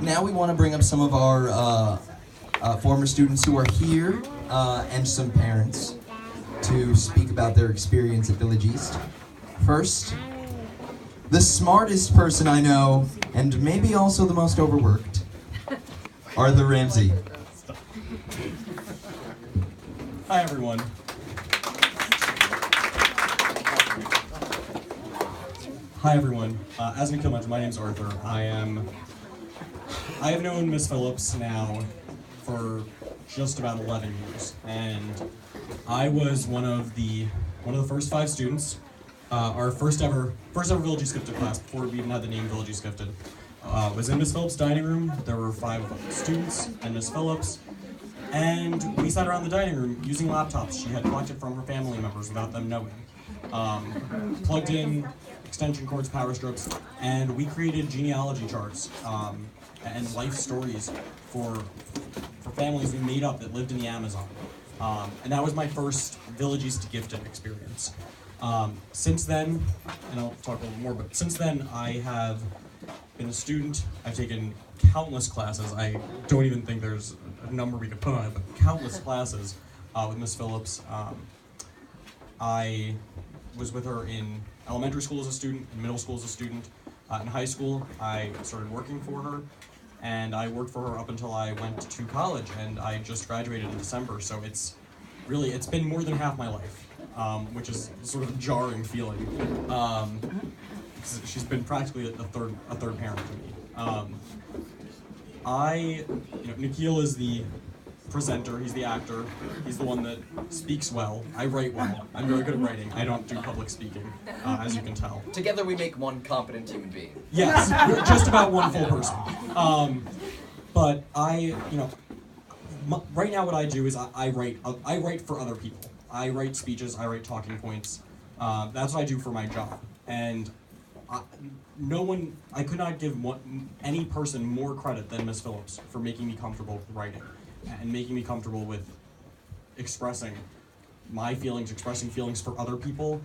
now we want to bring up some of our former students who are here and some parents to speak about their experience at Village East. First, the smartest person I know, and maybe also the most overworked, Arthur Ramsey. Hi, everyone. Hi, everyone. As Nikhil mentioned, my name's Arthur. I have known Miss Phillips now for just about 11 years, and I was one of the first 5 students. Our first ever Village East Gifted class, before we even had the name Village East Gifted, was in Miss Phillips' dining room. There were 5 students and Miss Phillips, and we sat around the dining room using laptops she had collected from her family members without them knowing. Plugged in extension cords, power strips, and we created genealogy charts and life stories for families we made up that lived in the Amazon. And that was my first Village East Gifted experience. Since then, and I'll talk a little more, but since then I have been a student. I've taken countless classes. I don't even think there's a number we could put on it, but countless classes with Miss Phillips. I was with her in elementary school as a student, in middle school as a student. In high school, I started working for her, and I worked for her up until I went to college, and I just graduated in December, so it's been more than half my life, which is sort of a jarring feeling. She's been practically a third parent to me. Nikhil is the presenter, he's the actor, he's the one that speaks well. I write well. I'm very good at writing. I don't do public speaking, as you can tell. Together we make one competent human being. Yes, we're just about one full person. But right now what I do is I write for other people. I write speeches, I write talking points. That's what I do for my job. And I could not give any person more credit than Miss Phillips for making me comfortable with writing and making me comfortable with expressing my feelings, expressing feelings for other people,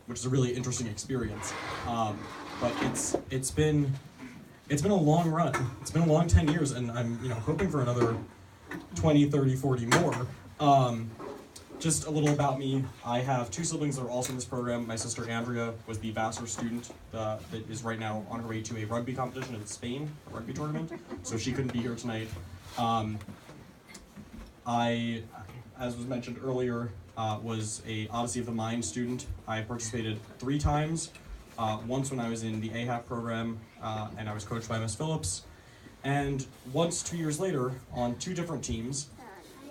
which is a really interesting experience. But it's been a long run. It's been a long 10 years, and I'm hoping for another 20, 30, 40 more. Just a little about me. I have 2 siblings that are also in this program. My sister Andrea was the Vassar student that is right now on her way to a rugby competition in Spain, a rugby tournament, so she couldn't be here tonight. I, as was mentioned earlier, was a Odyssey of the Mind student. I participated 3 times, once when I was in the AHAP program, and I was coached by Miss Phillips, and once 2 years later on 2 different teams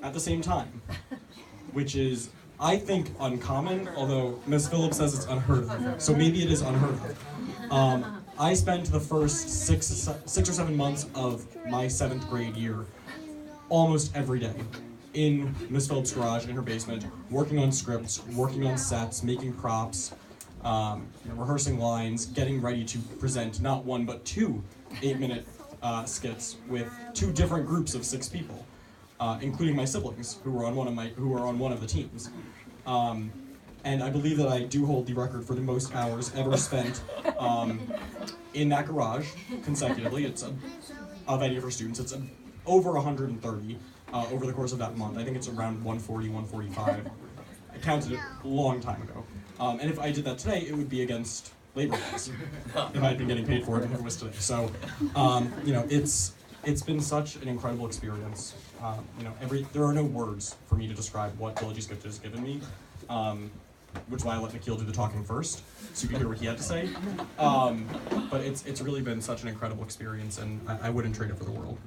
at the same time, which is, I think, uncommon, although Miss Phillips says it's unheard of, so maybe it is unheard of. I spent the first 6 or 7 months of my 7th grade year almost every day in Miss Phillips' garage, in her basement, working on scripts, working on sets, making props, rehearsing lines, getting ready to present not 1 but 2 8-minute skits with 2 different groups of 6 people, including my siblings who were on one of the teams. And I believe that I do hold the record for the most hours ever spent in that garage consecutively. It's of any of her students. It's over 130 over the course of that month. I think it's around 140, 145. I counted it a long time ago. And if I did that today, it would be against labor laws. If I'd been getting paid for it if it was today. So, it's been such an incredible experience. There are no words for me to describe what Village East Gifted has given me. Which is why I let Nikhil do the talking first, so you can hear what he had to say. But it's really been such an incredible experience, and I wouldn't trade it for the world.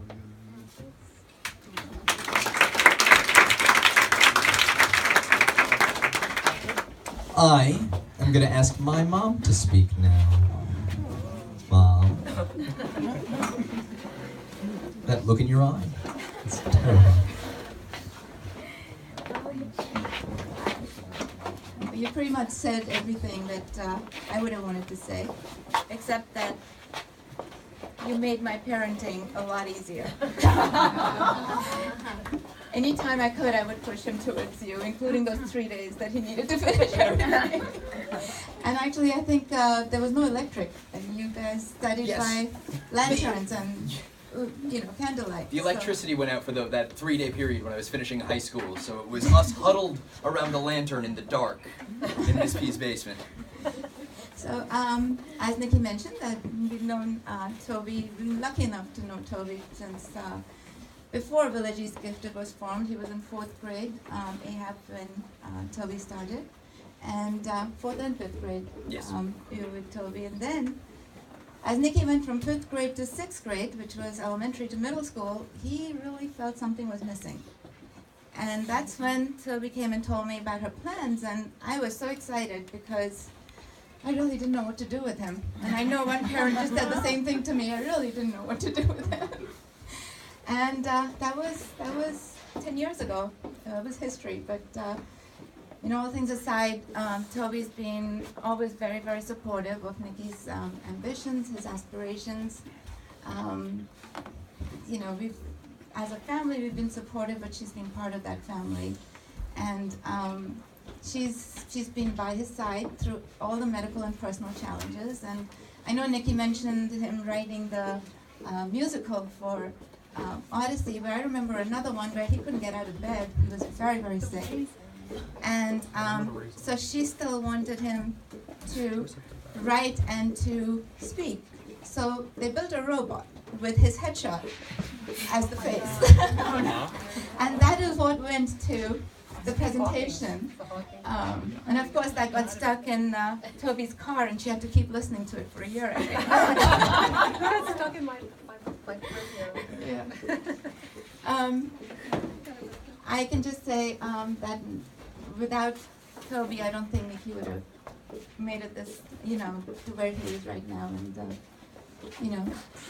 I am going to ask my mom to speak now. Mom. That look in your eye. It's terrible. You pretty much said everything that I would have wanted to say, except that you made my parenting a lot easier. Anytime I could, I would push him towards you, including those 3 days that he needed to finish everything. And actually, I think there was no electric, and you guys studied Yes. by lanterns and candlelight. The so- electricity went out for that 3-day period when I was finishing high school, so it was us huddled around a lantern in the dark in Miss P's basement. So, as Nikki mentioned, we've known Toby, been lucky enough to know Toby since before Village East Gifted was formed. He was in 4th grade, AHAP, when Toby started, and 4th and 5th grade, Yes. we were with Toby. And then, as Nikki went from 5th grade to 6th grade, which was elementary to middle school, he really felt something was missing. And that's when Toby came and told me about her plans, and I was so excited because I really didn't know what to do with him. And I know one parent just said the same thing to me. I really didn't know what to do with him. And that was 10 years ago. It was history. But all things aside, Toby's been always very, very supportive of Nikki's ambitions, his aspirations. We've, as a family, we've been supportive, but she's been part of that family. And she's been by his side through all the medical and personal challenges. And I know Nikki mentioned him writing the musical for Odyssey, but I remember another one where he couldn't get out of bed. He was very, very sick. And so she still wanted him to write and to speak. So they built a robot with his headshot as the face. And that is what went to the presentation. And of course that got stuck in Toby's car, and she had to keep listening to it for a year, I think. Got stuck in my Yeah. I can just say that without Toby, I don't think Nikki would have made it this, to where he is right now. And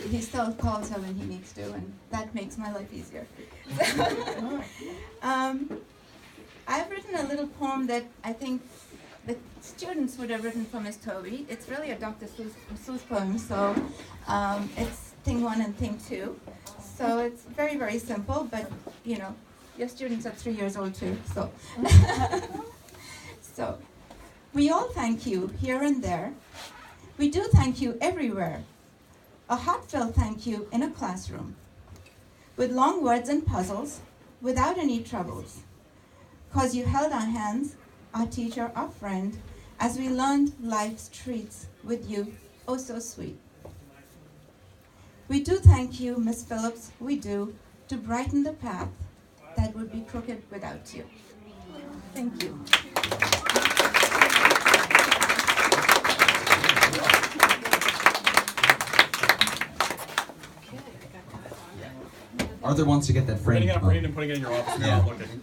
he still calls her when he needs to, and that makes my life easier. I've written a little poem that I think the students would have written for Miss Toby. It's really a Dr. Seuss poem, so it's thing 1 and thing 2. So it's very, very simple, but your students are 3 years old too, so. So, we all thank you here and there. We do thank you everywhere. A heartfelt thank you in a classroom, with long words and puzzles, without any troubles. 'Cause you held our hands, our teacher, our friend, as we learned life's treats with you, oh so sweet. We do thank you, Miss Phillips, we do, to brighten the path that would be crooked without you. Thank you. Arthur wants to get that We're frame. getting it framed and putting it in your office. You're not looking.